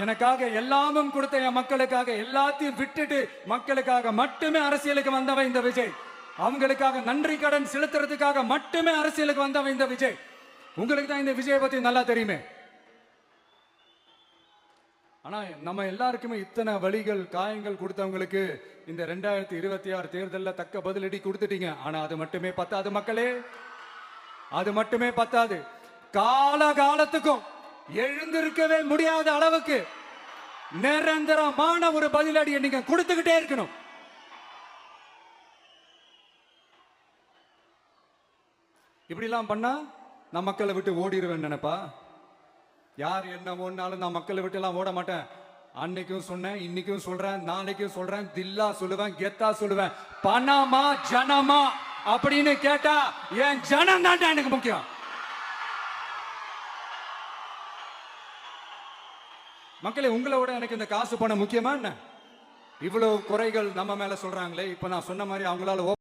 எனக்காக எல்லாமும் கொடுத்த என் மக்களுக்காக எல்லாத்தையும் விட்டுட்டு மக்களுக்காக மட்டுமே அரசியலுக்கு வந்தவன் இந்த விஜய். அவங்களுக்காக நன்றி கடன் செலுத்துறதுக்காக மட்டுமே அரசியலுக்கு வந்தவன் இந்த விஜய். உங்களுக்கு தான் இந்த விஜய் பத்தி நல்லா தெரியுமே. ஆனா நம்ம எல்லாருக்குமே இத்தனை வழிகள் காயங்கள் கொடுத்தவங்களுக்கு இந்த 2026 தேர்தலில் தக்க பதிலடி கொடுத்துட்டீங்க. ஆனா அது மட்டுமே பத்தாது மக்களே, அது மட்டுமே பத்தாது. காலகாலத்துக்கும் எழுந்திருக்கவே முடியாத அளவுக்கு நிரந்தரமான ஒரு பதிலடியை நீங்க கொடுத்துக்கிட்டே இருக்கணும். இப்படி எல்லாம் பண்ணா நான் மக்களை விட்டு ஓடிடுவேன் நினைப்பா? யார் என்ன ஒன்னாலும் நான் மக்களை விட்டு எல்லாம் ஓட மாட்டேன். அன்னைக்கும் சொன்னேன், இன்னைக்கும் சொல்றேன், நாளைக்கும் சொல்றேன், தில்லா சொல்லுவேன், கெத்தா சொல்லுவேன். பணமா ஜனமா அப்படின்னு கேட்டா என் ஜனம் தான் எனக்கு முக்கியம். மக்களே, உங்களை விட எனக்கு இந்த காசு பணம் முக்கியமா என்ன? இவ்வளவு குறைகள் நம்ம மேல சொல்றாங்களே, இப்ப நான் சொன்ன மாதிரி அவங்களால